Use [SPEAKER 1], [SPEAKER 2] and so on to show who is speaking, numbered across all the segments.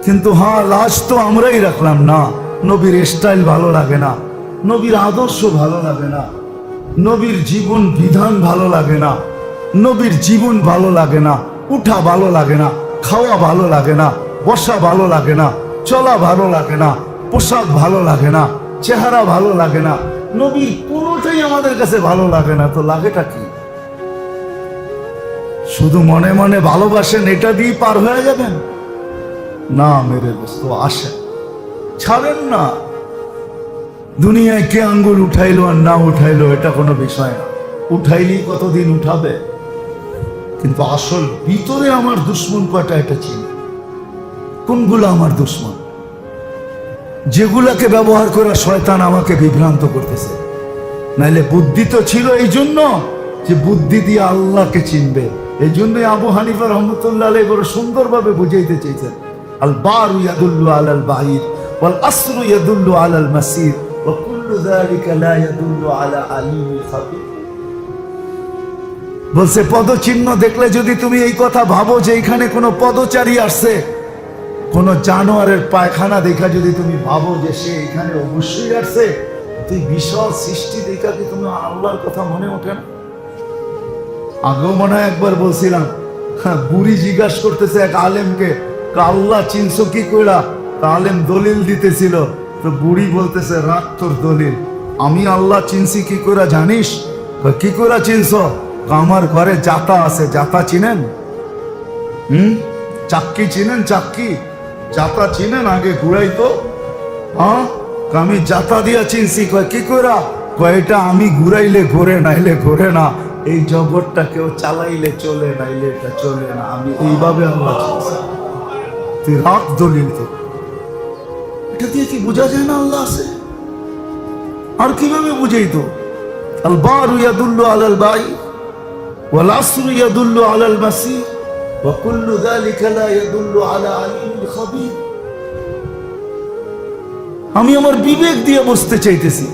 [SPEAKER 1] কিন্তু হ্যাঁ, লাজ তো আমরাই রাখলাম না। নবীর স্টাইল ভালো লাগে না, নবীর আদর্শ ভালো লাগে না, নবীর জীবন বিধান ভালো লাগে না, নবীর জীবন ভালো লাগে না, উঠা ভালো লাগে না, খাওয়া ভালো লাগে না, বসা ভালো লাগে না, চলা ভালো লাগে না, পোশাক ভালো লাগে না, চেহারা ভালো লাগে না, নবীর কোনোটাই আমাদের কাছে ভালো লাগে না। তো লাগেটা কি? শুধু মনে মনে ভালোবাসেন, এটা দিয়ে পার হয়ে যাবেন? না মেরে দোস্ত, আসেন, ছাড়েন না। দুনিয়ায় কে আঙ্গুল উঠাইলো আর না উঠাইলো এটা কোনো বিষয় না, উঠাইলেই কতদিন উঠাবে। কিন্তু আসল ভিতরে আমার দুশ্মন কয়টা এটা চিনি। কোনগুলো আমার দুশ্মন? যেগুলাকে ব্যবহার করে শয়তান আমাকে বিভ্রান্ত করতেছে। নাইলে বুদ্ধি তো ছিল এই জন্য যে বুদ্ধি দিয়ে আল্লাহকে চিনবে। এই জন্যই আবু হানিফা রহমতুল্লাহ আলাইহি বড় সুন্দরভাবে বুঝাইতে চেয়েছেন, আল বারু ইয়াদুল্লু আলাল বাহির ওয়াল আসরু ইয়াদুল্লু আলাল মাসির ওয়া কুল্লু যালিকা লা ইয়াদুল্লু আলা আলিমিল খাবীর। বলছে পদচিহ্ন দেখলে যদি তুমি এই কথা ভাবো যে এখানে কোনো পদচারী আসছে, কোন জানোয়ারের পায়খানা দেখা যদি তুমি ভাবো যে সে এখানে অবশ্যই আসছে, তুই বিশাল সৃষ্টি দেখা কি তুমি আল্লাহর কথা মনে ওঠে না? আগেও মনে হয় একবার বলছিলাম, বুড়ি জিজ্ঞাসা করতেছে এক আলেমকে, আল্লাহ চিনছো কি কইরা? আলেম দলিল দিতেছিল, তো বুড়ি বলতেছে, রাখ তোর দলিল, আমি আল্লাহ চিনছি কি কইরা জানিস? কি কইরা চিনছ? আমার ঘরে জাতা আছে, জাতা চিনেন? চাক্কি চিনেন? চাক্কি জাতা চিনেন? আগে ঘুরাই তো। হ্যাঁ, আমি জাতা দিয়া চিনছি। কয় কি কইরা? কয় এটা আমি ঘুরাইলে ঘোরে, নাইলে ঘোরে না। এই জগৎটা কেউ চালাইলে চলে, নাইলে এটা চলে না। আমি এইভাবে আল্লাহ চিনছি। তুই রাখ দলিল তো। এটা দিয়ে কি বোঝা যায় না আল্লাহ আছে? আর কিভাবে বুঝাই তো? আল বারু ইয়াদুল্লু আলাল বাই ওয়াল আসরু ইয়াদুল্লু আলাল মাসির ওয়া কুল্লু যালিকা লা ইয়াদুল্লু আলা আলিমিল খাবীর। আমি আমার বিবেক দিয়ে বসতে চাইতেছি,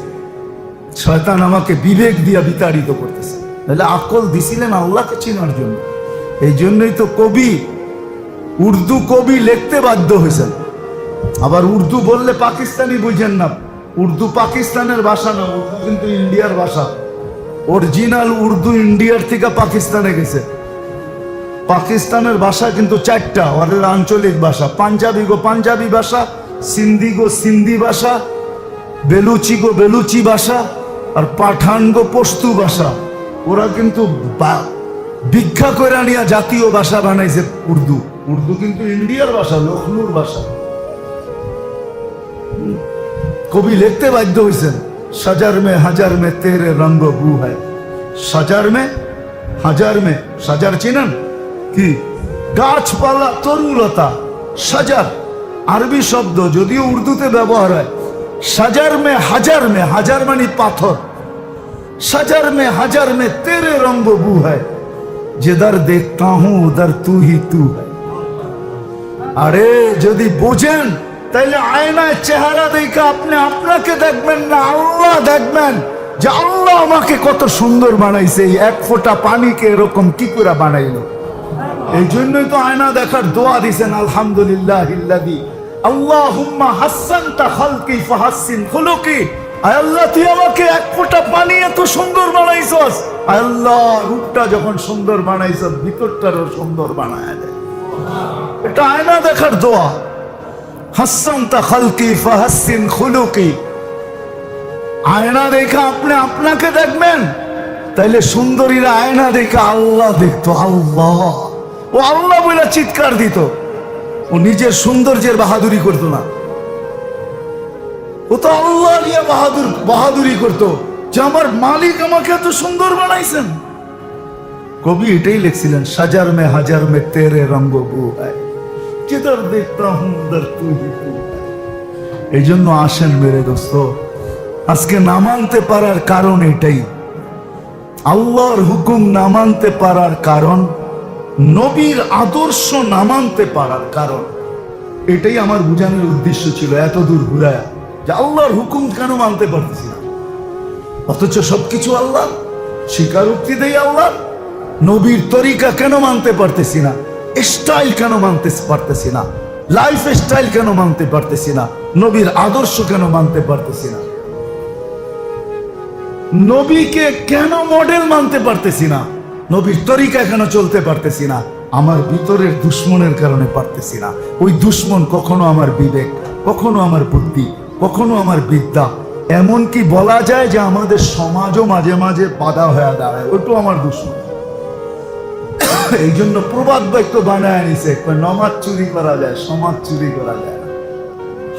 [SPEAKER 1] শয়তান আমাকে বিবেক দিয়ে বিতাড়িত করতেছে। তাহলে আকল দিছিলেন আল্লাহকে চিনার জন্য। এই জন্যই তো কবি, উর্দু কবি লিখতে বাধ্য হয়েছেন। আবার উর্দু বললে পাকিস্তানি বুঝেন না, উর্দু পাকিস্তানের ভাষা না, উর্দু কিন্তু ইন্ডিয়ার ভাষা। অরিজিনাল উর্দু ইন্ডিয়ার থেকে পাকিস্তানে গেছে। পাকিস্তানের ভাষা কিন্তু চারটা, ওদের আঞ্চলিক ভাষা। পাঞ্জাবি গো পাঞ্জাবি ভাষা, সিন্ধি গো সিন্ধি ভাষা, বেলুচি গো বেলুচি ভাষা, আর পাঠান গো পশতু ভাষা। ওরা কিন্তু ভিক্ষা করে নিয়ে জাতীয় ভাষা বানাইছে উর্দু। উর্দু কিন্তু ইন্ডিয়ার ভাষা, লখনৌর ভাষা। কবি লিখতে বাধ্য হয়েছেন, সাজার মে হাজার মে তেরে রঙ্গ বু হ্যায়। সাজার মে হাজার মে, সাজার চিনেন কি? গাছপালা, তরুলতা। সাজার আরবি শব্দ, যদিও উর্দুতে ব্যবহার হয়। সাজার মে হাজার মে, হাজার মানে পাথর। সাজার মে হাজার মে তেরে রঙ্গ বু হ্যায়, যেদার দেখতা হুঁ উদার তু হি তু হ্যায়। আরে যদি বোঝেন তাইলে আয়নায় চেহারা দেখে আপনি আপনাকে দেখবেন না, আল্লাহ দেখবেন যে আল্লাহ আমাকে কত সুন্দর বানাইছে। এই এক ফোঁটা পানিকে এরকম কি করে বানাইলো? এই জন্যই তো আয়না দেখার দোয়া দিছেন, আলহামদুলিল্লাহিল্লাযী আল্লাহুম্মা হাসসানতা খালকি ফাহাসসিন খুলুকি। আয় আল্লাহ, তুই আমাকে এক ফোঁটা পানি এত সুন্দর বানাইছস। আয় আল্লাহ, রূপটা যখন সুন্দর বানাইছস, ভিতরটারও সুন্দর বানায় দে। এটা আয়না দেখার দোয়া। হাসসানতা খালকি ফাহাসসিন খুলুকি। আয়না দেখে আপনি আপনাকে দেখবেন, তাইলে সুন্দরীরা আয়না দেখে আল্লাহ দেখতো। আল্লাহ, ও আল্লাহ বলে চিৎকার দিত। ও নিজের সৌন্দর্যের বাহাদুরি করতো না, ও তো আল্লাহ নিয়ে বাহাদুরি করতো যে আমার মালিক আমাকে এত সুন্দর বানাইছেন। কবি এটাই লিখছিলেন, সাজার মে হাজার মে তেরে রঙ্গ বু হ্যায়, जिधर देखता हूं उधर तू ही तू। এই জন্য আসেন মেরে দোস্ত, আজকে না মানতে পারার কারণ এটাই। আল্লাহর হুকুম না মানতে পারার কারণ, নবীর আদর্শ না মানতে পারার কারণ, এটাই আমার বোঝানোর উদ্দেশ্য ছিল এত দূর ঘুরায়, যে আল্লাহর হুকুম কেন মানতে পারতেছি না, অথচ সবকিছু আল্লাহ, স্বীকারোক্তি দেই আল্লাহ। নবীর তরিকা কেন মানতে পারতেছি না, স্টাইল কেন মানতে পারতেছি না, লাইফ স্টাইল কেন মানতে পারতেছি না? নবীর আদর্শ কেন মানতে পারতেছি না? নবীকে কেন মডেল মানতে পারতেছি না? নবীর তরিকা কেন চলতে পারতেছি না? আমার ভিতরের দুশ্মনের কারণে পারতেছি না। ওই দুশ্মন কখনো আমার বিবেক, কখনো আমার বুদ্ধি, কখনো আমার বিদ্যা, এমনকি বলা যায় যে আমাদের সমাজও মাঝে মাঝে বাধা হয়ে দাঁড়ায়, ওইটাও আমার দুশ্মন। এই জন্য প্রবাদ বাক্য বানায় নিছে, নমাজ চুরি করা যায়, সমাজ চুরি করা যায় না।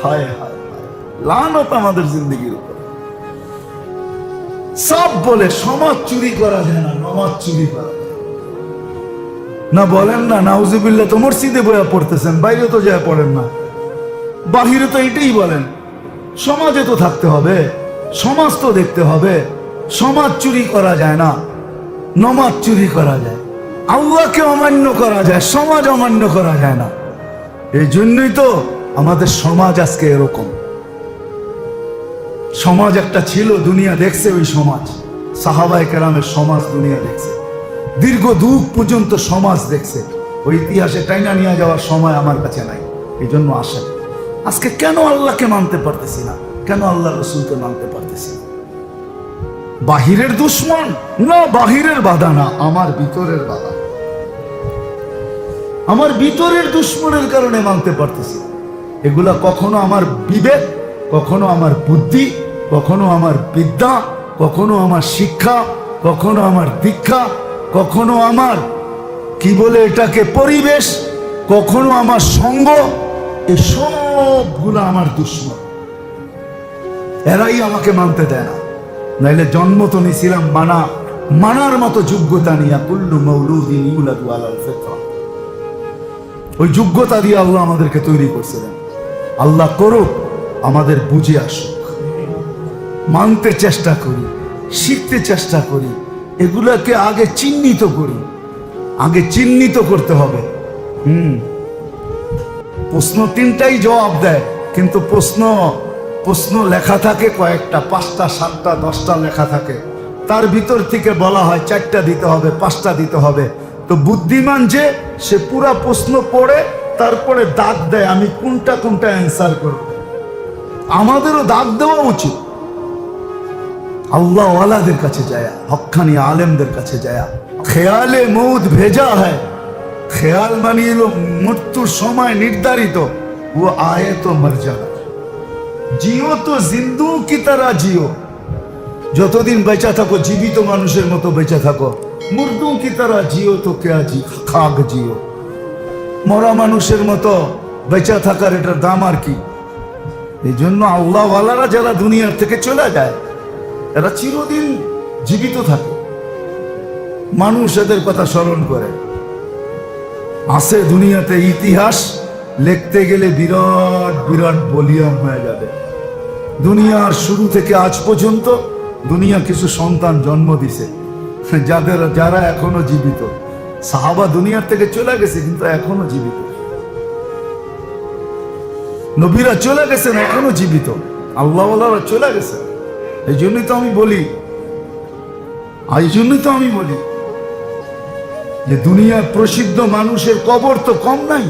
[SPEAKER 1] হায় হায় হায়, লানত আমাদের জিন্দগির উপর। সব বলে সমাজ চুরি করা যায় না, নমাজ চুরি করা যায় না। বলেন না নাউজুবিল্লাহ, তো মসজিদে বইয়া পড়তেছেন, বাইরে তো যায় পড়েন না। বাহিরে তো এটাই বলেন, সমাজে তো থাকতে হবে, সমাজ তো দেখতে হবে। সমাজ চুরি করা যায় না, নমাজ চুরি করা যায়। আল্লাহকে অমান্য করা যায়, সমাজ অমান্য করা যায় না। এই জন্যই তো আমাদের সমাজ আজকে এরকম। সমাজ একটা ছিল, দুনিয়া দেখছে ওই সমাজ, সাহাবায়ে কেরামের সমাজ দুনিয়া দেখছে, দীর্ঘ যুগ পর্যন্ত সমাজ দেখছে। ওই ইতিহাসে টাইনা নিয়ে যাওয়ার সময় আমার কাছে নাই। এই জন্য আসেন, আজকে কেন আল্লাহকে মানতে পারতেছি না? কেন আল্লাহ রসুলকে মানতে পারতেছি না? বাহিরের দুশ্মন না, বাহিরের বাধা না, আমার ভিতরের বাধা। আমার ভিতরের দুশ্মনের কারণে মানতে পারতেছি না। এগুলা কখনো আমার বিবেক, কখনো আমার বুদ্ধি, কখনো আমার বিদ্যা, কখনো আমার শিক্ষা, কখনো আমার দীক্ষা, কখনো আমার কি বলে এটাকে পরিবেশ, কখনো আমার সঙ্গ, এই সবগুলো আমার দুশ্মন। এরাই আমাকে মানতে দেয় না। নাইলে জন্ম তো নিছিলাম মানার মতো যোগ্যতা নিয়ে। কুল্লু মাউলুদিন ইউলাদু আলাল ফিতরা, ওই যোগ্যতা দিয়ে আল্লাহ আমাদেরকে তৈরি করছিলেন। আল্লাহ করুক আমাদের বুঝে আসুক, মানতে চেষ্টা করি, শিখতে চেষ্টা করি, এগুলাকে আগে চিহ্নিত করি। আগে চিহ্নিত করতে হবে। প্রশ্ন তিনটাই জবাব দেয়, কিন্তু প্রশ্ন লেখা থাকে কয়েকটা, 5টা 7টা 10টা লেখা থাকে। তার ভিতর থেকে বলা হয় 4টা দিতে হবে, 5টা দিতে হবে। তো বুদ্ধিমান যে, সে পুরা প্রশ্ন পড়ে তারপরে দাগ দেয় আমি কোনটা অ্যান্সার করব। আমাদেরও দাগ দেওয়া উচিত। আল্লাহ ওয়ালাদের কাছে যায়, হক্কানি আলেমদের কাছে যায়। খেয়ালে মৌত ভেজা হয়, খেয়াল মানিয়ে এলো মৃত্যুর সময় নির্ধারিত। ও আয়ে তো মর যাবে, জিও তো জিন্দু কি তারা জিও। যতদিন বেঁচে থাকো জীবিত মানুষের মতো বেঁচে থাকো, মুর্দু কি তারা জিও তো কেয়া জি খাক জিও। মরা মানুষের মতো বেঁচে থাকার এটার দাম আর কি? এই জন্য আল্লাহ ওয়ালারা যারা দুনিয়ার থেকে চলে যায়, এরা চিরদিন জীবিত থাকে, মানুষ এদের কথা স্মরণ করে। আছে দুনিয়াতে ইতিহাস লিখতে গেলে বিরাট বিরাট ভলিউম হয়ে যাবে। দুনিয়ার শুরু থেকে আজ পর্যন্ত দুনিয়া কিছু সন্তান জন্ম দিছে যারা এখনো জীবিত। সাহাবা দুনিয়ার থেকে চলে গেছে কিন্তু এখনো জীবিত। নবীরা চলে গেছেন এখনো জীবিত, আল্লাহ ওয়ালারা চলে গেছে। এই জন্যই তো আমি বলি যে দুনিয়ার প্রসিদ্ধ মানুষের কবর তো কম নাই,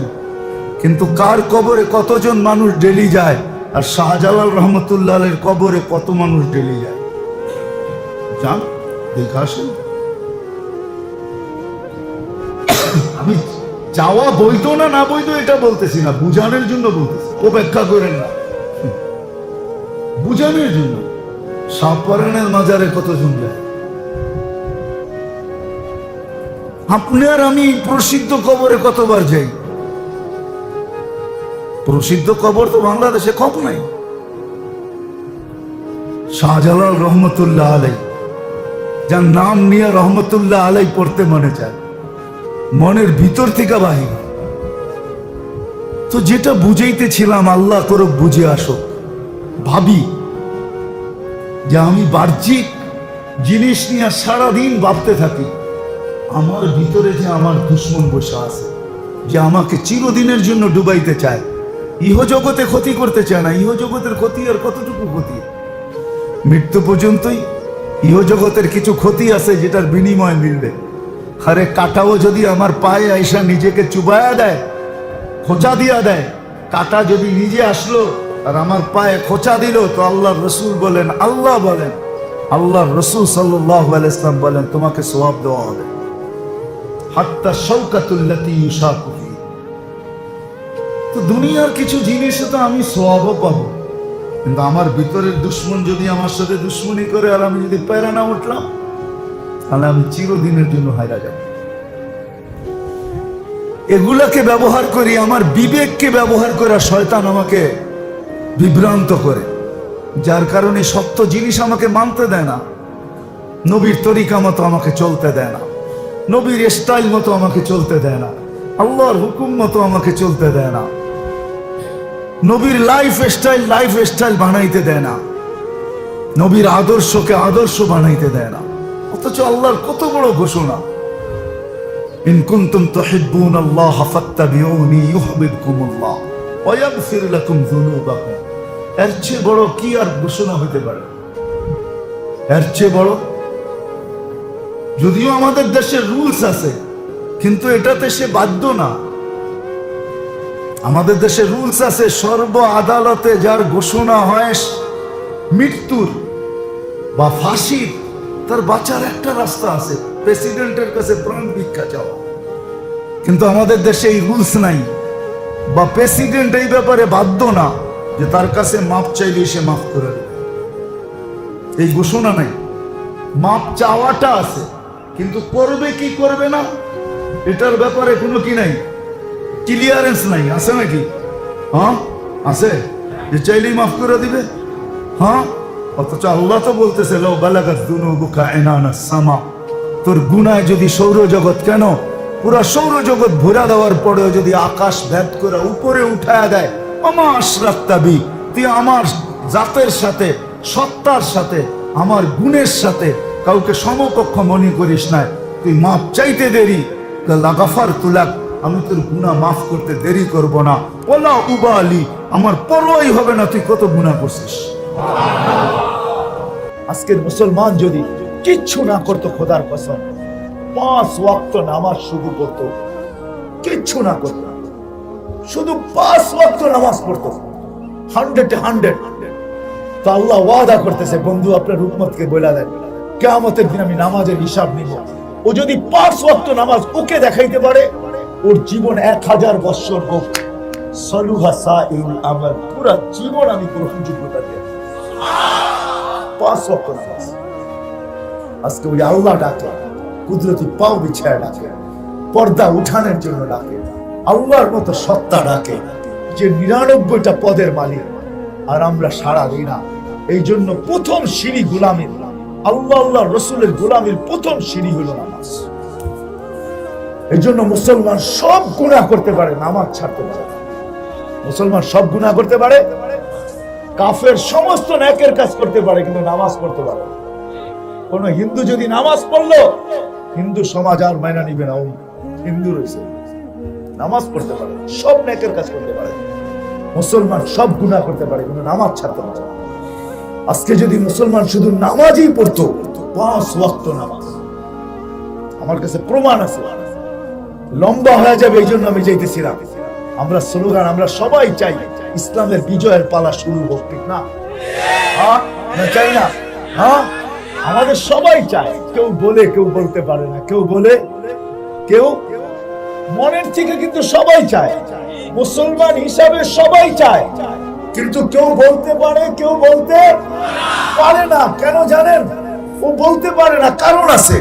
[SPEAKER 1] কিন্তু কার কবরে কতজন মানুষ ডেলি যায়, আর শাহজালাল রহমতুল্লাহ এর কবরে কত মানুষ ডেলি যায়, যান দেখা আসেন। আমি যাওয়া বৈধ না বৈধ এটা বলতেছি না, বুঝানোর জন্য বলতেছি, অপেক্ষা করেন না, বুঝানোর জন্য। শাহপরানের মাজারে কতজন যায়? আপনি আর আমি প্রসিদ্ধ কবরে কতবার যাই? প্রসিদ্ধ কবর তো বাংলাদেশে কম নাই। শাহজালাল রহমতুল্লাহ আলাই, যার নাম নিয়ে রহমতুল্লাহ আলাই পড়তে মনে চায়, মনের ভিতর থেকে বাহির। তো যেটা বুঝাইতেছিলাম, আল্লাহ করুক বুঝে আসো। ভাবি যে আমি বাহ্যিক জিনিস নিয়ে সারাদিন ভাবতে থাকি, আমার ভিতরে যে আমার দুশ্মন বসে আছে, যে আমাকে চিরদিনের জন্য ডুবাইতে চায়, ইহজগতে ক্ষতি করতে চায় না। ইহজগতের ক্ষতি আর কতটুকু ক্ষতি? মৃত্যু পর্যন্তই। ইহজগতের কিছু ক্ষতি আছে যেটার বিনিময় মিলবে। আরে কাটাও যদি আমার পায়ে আইসা নিজেকে চুবায়া দেয়, খোঁচা দিয়া দেয়, কাটা যদি নিজে আসলো আর আমার পায়ে খোঁচা দিল, তো আল্লাহর রসুল বলেন, আল্লাহ বলেন, আল্লাহর রসুল সাল্লাল্লাহু আলাইহি ওয়াসাল্লাম বলেন, তোমাকে সওয়াব দেওয়া হবে। হাত্তা শাওকাতুল্লাতী ইউশাকু ফি। তো দুনিয়ার কিছু জিনিসে তো আমি সওয়াবও পাবো, কিন্তু আমার ভিতরের দুশ্মন যদি আমার সাথে দুশ্মনী করে আর আমি যদি পেরে না উঠলাম, তাহলে আমি চিরদিনের জন্য হারা যাব। এগুলাকে ব্যবহার করি, আমার বিবেককে ব্যবহার করে শয়তান আমাকে বিভ্রান্ত করে, যার কারণে সত্য জিনিস আমাকে মানতে দেয় না, নবীর তরিকা মতো আমাকে চলতে দেয় না, নবীর স্টাইল মতো আমাকে চলতে দেয় না, আল্লাহর হুকুম মতো আমাকে চলতে দেয় না, নবীর লাইফ স্টাইল বানাইতে দেয় না, নবীর আদর্শকে আদর্শ বানাইতে দেয় না। অথচ আল্লাহর কত বড় ঘোষণা, ইন কুনতুম তুহিব্বুনাল্লাহ ফাত্তাবিউনি ইউহিব্বুকুমুল্লাহ ওয়া ইয়াগফির লাকুম যুনুবাকুম। এর চেয়ে বড় কি আর ঘোষণা হতে পারে? এর চেয়ে বড়? যদিও আমাদের দেশের রুলস আছে, কিন্তু এটাতে সে বাধ্য না। আমাদের দেশে রুলস আছে, সর্ব আদালতে যার ঘোষণা হয় মৃত্যুর বা ফাঁসির, তার বাঁচার একটা রাস্তা আছে, প্রেসিডেন্টের কাছে প্রাণ ভিক্ষা চাওয়া। কিন্তু আমাদের দেশে এই রুলস নাই, বা প্রেসিডেন্ট এই ব্যাপারে বাধ্য না যে তার কাছে মাপ চাইলে সে মাফ করে দেবে। এই ঘোষণা নাই। মাপ চাওয়াটা আছে, কিন্তু করবে কি করবে না এটার ব্যাপারে কোনো কি নাই, ক্লিয়ারেন্স নাই। আছে নাকি? হ্যাঁ আছে, যে চাইলেই মাফ করে দিবে। হ্যাঁ, অথচ আল্লাহ তো বলতেছে, লাউ বালাগাত যুনুবুকা ইনানাস সামা, তোর গুনাহ যদি সৌরজগৎ, কেন পুরা সৌরজগৎ ভরা দেওয়ার পরেও যদি আকাশ ভেদ করে উপরে উঠায়া দেয়, আমা আশরাকতা বি, তুই আমার জাতের সাথে, সত্তার সাথে, আমার গুণের সাথে কাউকে সমকক্ষ মনে করিস না, তুই মাপ চাইতে দেরি, লাগাফারতু লাক, আমি তোর গুনাহ মাফ করতে দেরি করব না, ওয়ালা উবালি, আমার পরোয়াই হবে না তুই কত গুনাহ করছিস। আজকের মুসলমান যদি কিচ্ছু না করতো, খোদার কসম 5 ওয়াক্ত নামাজ শুরু করতো, কিচ্ছু না করতো, শুধু 5 ওয়াক্ত নামাজ পড়তো, 100 তো আল্লাহ ওয়াদা করতেছে, বন্ধু আপনার উম্মতকে বলে দেন, কিয়ামতের দিন আমি নামাজের হিসাব নিব। ও যদি 5 ওয়াক্ত নামাজ ওকে দেখাইতে পারে, ওর জীবন 1000 বছর হোক, সলুহা সাইল আমার পুরা জীবন আমি গ্রহণযোগ্যতা দেব। 5 ওয়াক্ত নামাজ। আজকে ওই আল্লাহ ডাকে, কুদরতি পাও বিছায় ডাকে, পর্দা উঠানোর জন্য ডাকে, আল্লাহর মতো সত্তা ডাকে, যে 99টা পদের মালিক, আর আমরা সাড়া দিই না। এই জন্য প্রথম সিঁড়ি গোলামীর, আল্লাহ রসুলের গোলামীর প্রথম সিঁড়ি হলো নামাজ। এই জন্য মুসলমান সব গুনাহ করতে পারে, নামাজ ছাড়তে পারে। মুসলমান সব গুনাহ করতে পারে, কাফের সমস্ত নেকের কাজ করতে পারে, কিন্তু নামাজ পড়তে পারে। কোন হিন্দু যদি নামাজ পড়লো, হিন্দু সমাজ আর মাইনা নিবে না, হিন্দু রয়েছে, নামাজ পড়তে পারে, সব নেকের কাজ করতে পারে। মুসলমান সব গুনাহ করতে পারে, কিন্তু নামাজ ছাড়তে পারে। আজকে যদি মুসলমান শুধু নামাজই পড়তো, 5 ওয়াক্ত নামাজ, আমার কাছে প্রমাণ আছে। লম্বা হয়ে যাবে, এই জন্য আমি যাইতেছি না। আমরা স্লোগান, আমরা সবাই চাই ইসলামের বিজয়ের পালা শুরু হোক, ঠিক না? হ্যাঁ, চাই না? হ্যাঁ, আমাদের সবাই চায়। কেউ বলে, কেউ বলতে পারে না, কেউ বলে, কেউ মনের থেকে, কিন্তু সবাই চায়। মুসলমান হিসাবে সবাই চায়, কিন্তু কেউ বলতে পারে, কেউ বলতে পারে না। কেন জানেন? ও বলতে পারে না, কারণ আছে।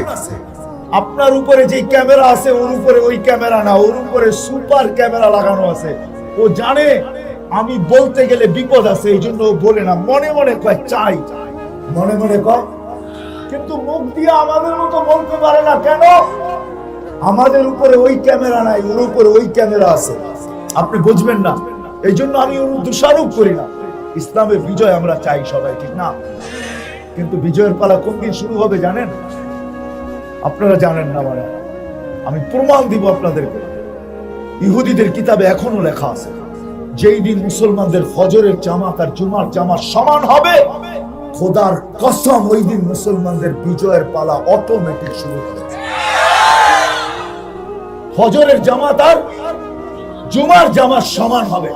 [SPEAKER 1] আপনার উপরে যে ক্যামেরা আছে, ওর উপরে ওই ক্যামেরা না, ওর উপরে সুপার ক্যামেরা লাগানো আছে। ও জানে আমি বলতে গেলে বিপদ আছে, এই জন্য ও বলে না, মনে মনে কয় চাই, মনে মনে কয়, কিন্তু মুখ দিয়ে আমাদের মতো বলতে পারে না। কেন? আমাদের উপরে ওই ক্যামেরা নাই, ওর উপরে ওই ক্যামেরা আছে। আপনি বুঝবেন না, এই জন্য আমি ওর দোষারোপ করি না। ইসলামের বিজয় আমরা চাই সবাই, ঠিক না? কিন্তু বিজয়ের পালা কোন দিন শুরু হবে জানেন? আপনারা জানেন না, মানে আমি প্রমাণ দিব আপনাদেরকে। ইহুদিদের কিতাবে এখনো লেখা আছে, যেই দিন মুসলমানদের ফজরের জামাত আর জুমার জামাত সমান হবে, খোদার কসম ওই দিন মুসলমানদের বিজয়ের পালা অটোমেটিক শুরু হবে। ফজরের জামাত আর জুমার জামাত সমান হবে,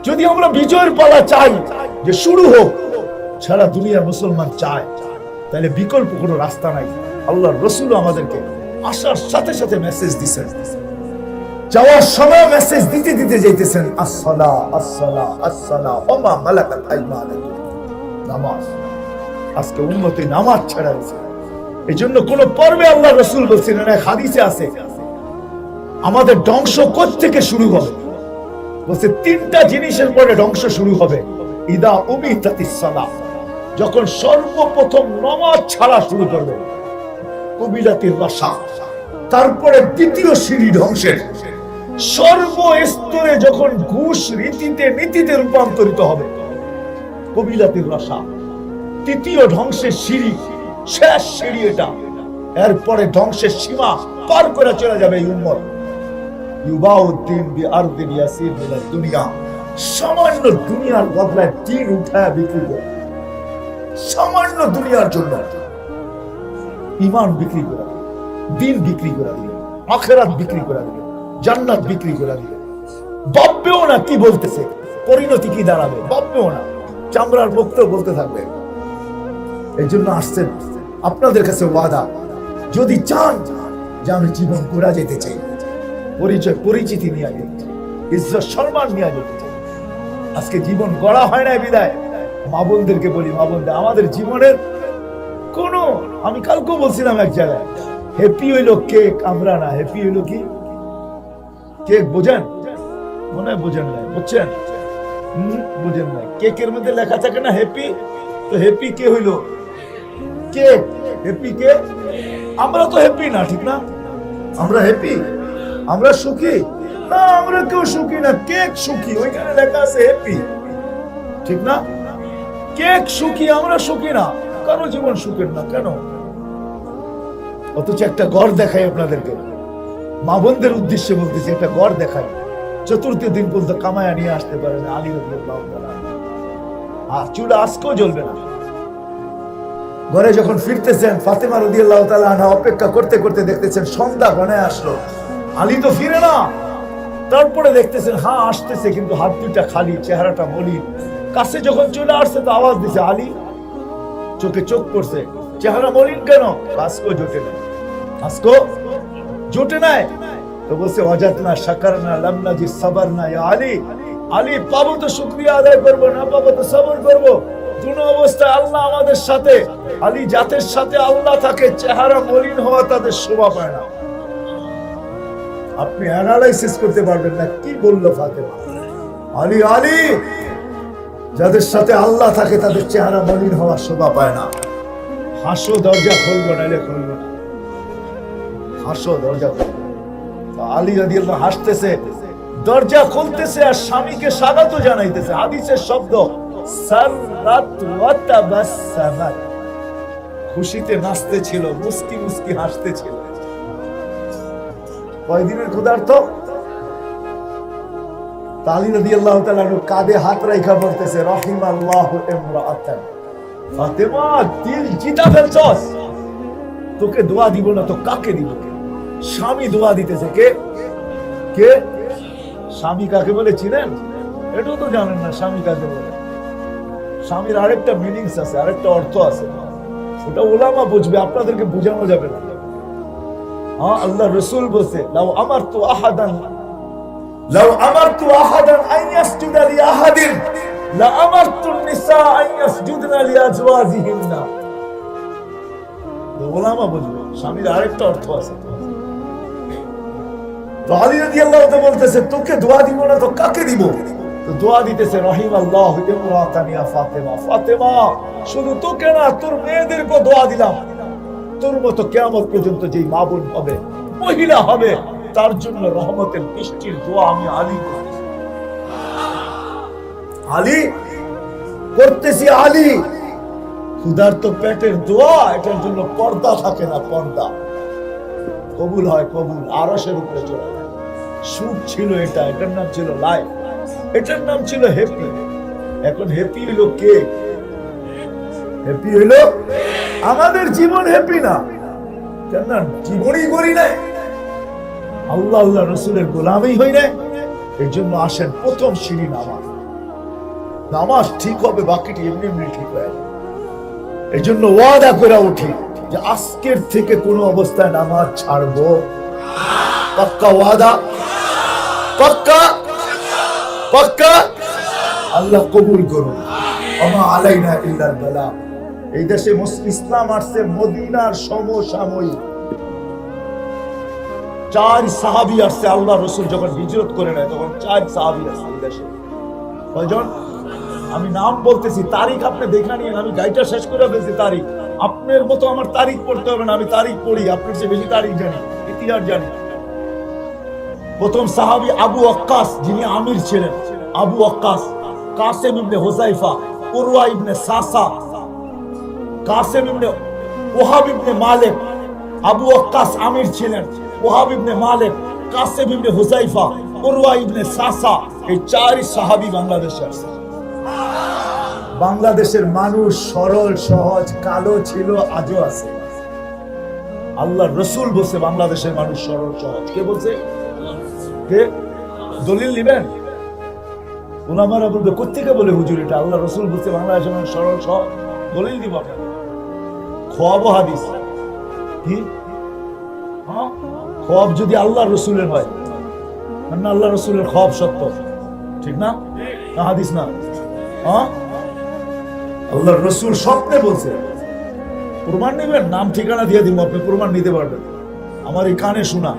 [SPEAKER 1] যদি আমরা বিজয়ের পালা চাই যে শুরু হোক, সারা দুনিয়ার মুসলমান চায়, তাহলে বিকল্প কোনো রাস্তা নাই। আল্লাহর রাসূল আমাদেরকে আসার সাথে সাথে মেসেজ দিয়েছেন, যাওয়ার সময় মেসেজ দিতে দিতে যাইতেছেন, আসসালা আসসালা আসসালা ওমা মালাকাত আইমানুকুম, নামাজ। আজকে উম্মতে নামাজ ছাড়া হয়েছে। এই জন্য কোন পর্বে আল্লাহর রাসূল বলছিলেন, এক হাদিসে আছে, আমাদের ধ্বংস কোত্থেকে শুরু হবে? বলছে তিনটা জিনিসের পরে ধ্বংস শুরু হবে। ইদা উমিতাতিস সালাহ, যখন সর্বপ্রথম নামাজ ছাড়া শুরু করবে। কুবিলাতির রাশা, তারপরে দ্বিতীয় সিঁড়ি ধ্বংসের। সর্বস্তরে যখন ঘুষ নীতিতে রূপান্তরিত হবে, কুবিলাতির রাশা, তৃতীয় ধ্বংসের সিঁড়ি, শেষ সিঁড়ি এটা। এরপরে ধ্বংসের সীমা পার করে চলে যাবে এই উম্মত। ইউবাউদ্দিন বিআরদিন ইয়াসির মিনাদ দুনিয়া, সামান্য দুনিয়ার বদলায় দিন উঠায় বিক্রি করে। সামান্য দুনিয়ার জন্য ঈমান বিক্রি করে, দিন বিক্রি করে দিবে, আখিরাত বিক্রি করে দিবে, জান্নাত বিক্রি করে দিবে। ভাববেও না কি বলতেছে, পরিণতি কি দাঁড়াবে, ভাববেও না। চামড়ার বক্তব্য বলতে থাকবে। এই জন্য আসছেন আপনাদের কাছে ওয়াদা, যদি চান যে আমি জীবন গড়া যেতে চাই, পরিচিতি নিয়ে যেতে চাই, ইজ্জত সম্মান নিয়ে যেতে চাই। আজকে জীবন গড়া হয় না বিদায় মা বোনদেরকে বলি, মা বোনদের আমাদের জীবনের কোন, আমি কালকেও বলছিলাম এক জায়গায়, হ্যাপি হইলো কেক, আমরা না। হ্যাপি হইলো কি কেক, বোঝেন? মনে হয় বোঝেন নাই, বুঝছেন? বুঝেন নাই। কেকের মধ্যে লেখা থাকে না হ্যাপি, তো হ্যাপি কে হইলো? কেক। হ্যাপি কে? আমরা তো হ্যাপি না, ঠিক না? আমরা হ্যাপি, আমরা সুখী না, আমরা কেউ সুখী না। কেক সুখী, ওইখানে লেখা আছে হ্যাপি, ঠিক না? কেক সুখী, আমরা সুখী না। কারো জীবন সুখের না কেন? অথচ একটা ঘর দেখাই আপনাদেরকে, মা বোনদের উদ্দেশ্যে বলতেছি, একটা ঘর দেখাই, চতুর্থ দিন পর্যন্ত কামায়া নিয়ে আসতে পারে না আলী রাদিয়াল্লাহু তাআলা, আর চুলা আজকেও জ্বলবে না। ঘরে যখন ফিরতেছেন, ফাতেমা রাদিয়াল্লাহু তাআলা আনহা অপেক্ষা করতে করতে দেখতেছেন সন্ধ্যা ঘনায় আসলো, আলী তো ফিরে না। তারপরে দেখতেছেন হ্যাঁ আসতেছে, কিন্তু হাত দুইটা খালি, চেহারাটা মলিন। কাছে যখন চলে আসছে তো আওয়াজ দিছে আলী, চোখে চোখ পড়ছে, চেহারা মলিন কেন? আজকেও জোটে নাই, আজকেও জোটে নাই। তো বলছে ওয়াজাদনা শাকারনা লাম নাজিদ সাবারনা ইয়া আলী, আলী পাবো তো শুকরিয়া আদায় করবো, না পাবো তো সবর করবো। দুটো অবস্থায় আল্লাহ আমাদের সাথে। আলী জাতের সাথে আল্লাহ থাকে, চেহারা মলিন হওয়া তাদের শোভা পায় না। আপনি অ্যানালাইসিস করতে পারবেন না কি বললো ফাতেমা। আলী আলী, যাদের সাথে আল্লাহ থাকে তাদের চেহারা মলিন হওয়া শোভা পায় না। হাসো, দরজা খুলবো, নাইলে খুলবো না। হাসো, দরজা খুলবো। আলী রাদিয়াল্লাহু হাসতেছে, দরজা খুলতেছে আর স্বামীকে স্বাগত জানাইতেছে। হাদিসের শব্দ সাররাত ওয়া তাবাসসামাত, খুশিতে নাচতে ছিল, মুস্কি মুস্কি হাসতে ছিল। কয়দিনের ক্ষুধার্ত? আলী রাদিয়াল্লাহু তাআলা কাঁধে হাত রাখা বলতেছে রাহিমাল্লাহু ইমরাআতান, ফাতেমা দিল জিতা ফেলছস, তোকে দোয়া দিব না তো কাকে দিব? স্বামী দোয়া দিতেছে। কে কে? স্বামী কাকে বলে চিনেন? এটাও তো জানেন না স্বামী কাকে বলে। স্বামীর আরেকটা মিনিংস আছে, আরেকটা অর্থ আছে, ওটা ওলামা বুঝবে, আপনাদেরকে বোঝানো যাবে না। হ্যাঁ, আল্লাহ রাসূল বলছে লাউ আমারতু আহাদান আন ইয়াসজুদা লি আহাদিন লা আমারতু নিসা আন ইয়াসজুদনা লি আজওয়াজিহিন্না। ওলামা বুঝবে, স্বামীর আরেকটা অর্থ আছে। তো আলী রাদিয়াল্লাহু তাআলা বলতেছে তোকে দোয়া দিব না তো কাকে দিব? তো দোয়া দিতেছে রাহিমাল্লাহু ইমরাতান ইয়া ফাতেমা, ফাতেমা শুধু তোকে না তোর মেয়েদেরকে দোয়া দিলাম, তোর মতো কিয়ামত পর্যন্ত যেই মা বোন হবে, মহিলা হবে, তার জন্য রহমতের বৃষ্টির দোয়া আমি আলী করতেছি। আলী করতেছি, আলী ক্ষুধার্ত পেটের দোয়া, এটার জন্য পর্দা থাকে না, পর্দা কবুল হয়, কবুল আরশের উপরে চলে যায়। সুখ ছিল এটা, এটার নাম ছিল লাইফ, এটার নাম ছিল হ্যাপি। এখন হ্যাপি হইলো কে? হ্যাপি হইলো আমাদের জীবন হ্যাপি না, কেন? জীবনই করি নাই, আল্লাহ আল্লাহ রসুলের গোলামই হই নাই। এই জন্য আসেন প্রথম সিঁড়ি নামাজ। নামাজ ঠিক হবে, বাকিটি এমনি এমনি ঠিক হয়ে যাবে। এই জন্য ওয়াদা করে উঠি যে আজকের থেকে কোনো অবস্থায় নামাজ ছাড়বো। পাক্কা ওয়াদা, পাক্কা পাক্কা। আল্লাহ কবুল করুন। আমা আলাইনা ইল্লাল বালাগ। এই দেশে ইসলাম আসছে মদিনার সমসাময়িক। 4 সাহাবী আসছে, আল্লাহ রসুল যখন হিজরত করে নেয় তখন 4 সাহাবী আসছে এই দেশে। কয়জন? আমি নাম বলতেছি, তারিখ আপনি দেখা নিন। আমি গাইটা শেষ করে ফেলছি তারিখ। আপনার মতো আমার তারিখ পড়তে হবে না, আমি তারিখ পড়ি, আপনার চেয়ে বেশি তারিখ জানি, ইতিহাস জানি। প্রথম সাহাবী আবু ওয়াক্কাস, যিনি আমির ছিলেন। আবু ওয়াক্কাস, কাসেম ইবনে হুযায়ফা, উরওয়া ইবনে সাসা, কাসেম ইবনে ওহাব ইবনে মালিক। আবু ওয়াক্কাস আমির ছিলেন, ওহাব ইবনে মালিক, কাসেম ইবনে হুযায়ফা, উরওয়া ইবনে সাসা। এই 4 সাহাবী বাংলাদেশে আসছে। বাংলাদেশের মানুষ সরল সহজ, কালো ছিল, আজও আছে। আল্লাহ রসুল বলছে বাংলাদেশের মানুষ সরল সহজ। কে বলছে? কে? দলিল নিবেন? উলামারা বলবে কোত্থেকে বলে হুজুর এটা? আল্লাহ রসুল বলছে বাংলাদেশের মানুষ সরল সহজ। দলিল দিব আপনাকে। খোয়াব হাদিস কি? খোয়াব যদি আল্লাহ রসুলের হয়, না আল্লাহ রসুলের খোয়াব সত্য, ঠিক না? না হাদিস না? আল্লাহ রসুল স্বপ্নে বলছে। প্রমাণ নিবেন? নাম ঠিকানা দিয়ে দিব, আপনি প্রমাণ নিতে পারবেন। আমার এই কানে শোনা।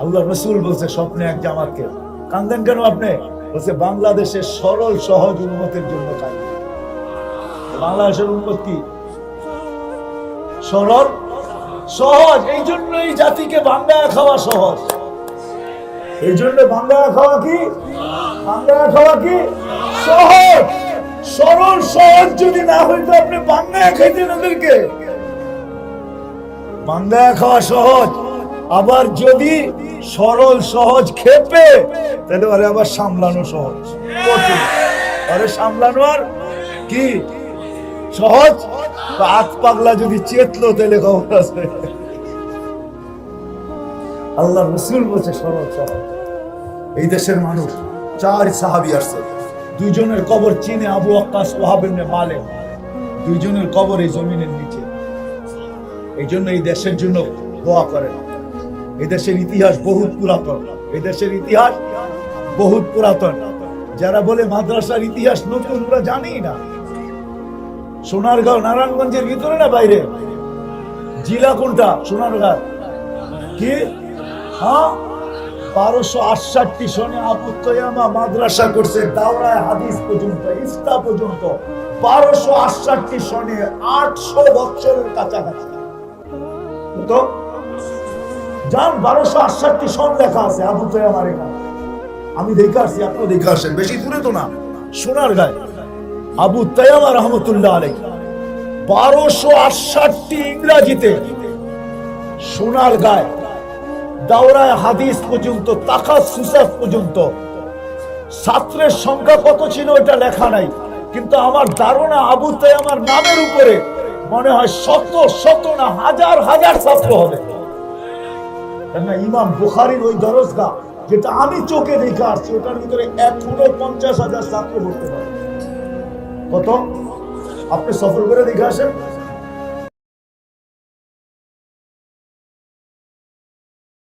[SPEAKER 1] আল্লাহ রসুল বলছে স্বপ্নে এক জামাতকে। কান্দেন কেন আপনি? বলছে বাংলাদেশের সরল সহজ উন্মতের জন্য কাজ। বাংলাদেশের উন্মত কি? সরল সহজ। এই জন্য এই জাতিকে বাংলা খাওয়া সহজ। এই জন্য বাংলা খাওয়া কি? বাংলা খাওয়া কি? সহজ। সরল সহজ যদি না হইতো আপনি বাংলা খাইতেন ওদেরকে। বাংলা খাওয়া সহজ। আবার যদি সরল সহজ খেপে, তাহলে আরে আবার সামলানো সহজ। আরে সামলানো আর কি সহজ? হাত পাগলা যদি চেতলো তাহলে খবর আছে। আল্লাহ রসুল বলছে সরল সহজ। এই দেশের মানুষ 4 সাহাবী আসছে। 2 জনের কবর চীনে, আবু ওয়াক্কাস, ওহাব ইবনে মালিক। 2 জনের কবর এই জমিনের নিচে। এই জন্য এই দেশের জন্য দোয়া করেন। এই দেশের ইতিহাস বহুত পুরাতন। এই দেশের ইতিহাস বহুত পুরাতন। যারা বলে মাদ্রাসার ইতিহাস নতুন, ওরা জানেই না। সোনারগাঁও নারায়ণগঞ্জের ভিতরে না বাইরে? জেলা কোনটা? সোনারগাঁও। কি? 1268 সনে আবু তৈয়ামা মাদ্রাসা করছে, দাওরায়ে হাদিস পর্যন্ত, ইফতা পর্যন্ত। 1268 সনে, 800 বছরের কাছাকাছি। তো জান 1268 সন লেখা আছে আবু তৈয়ামার এখানে। আমি দেখে আসছি, আপনিও দেখে আসেন। বেশি দূরে তো না, সোনারগাঁও। আবু তৈয়ামা রহমতুল্লাহ আলাইহি 1268 ইংরেজিতে সোনারগাঁও দাওরায়ে হাদিস পর্যন্ত, তাকাসসুস পর্যন্ত। ছাত্রের সংখ্যা কত ছিল এটা লেখা নাই, কিন্তু আমার ধারণা আবু তৈয়ামার নামের উপরে মনে হয় শত শত না হাজার হাজার ছাত্র হবে। ইমাম বুখারীর ওই দরজগাহ, যেটা আমি চোখে দেখে আসছি, ওটার ভিতরে এখনো 50,000 ছাত্র পড়তে পারে। কত? আপনি সফর করে দেখে আসেন।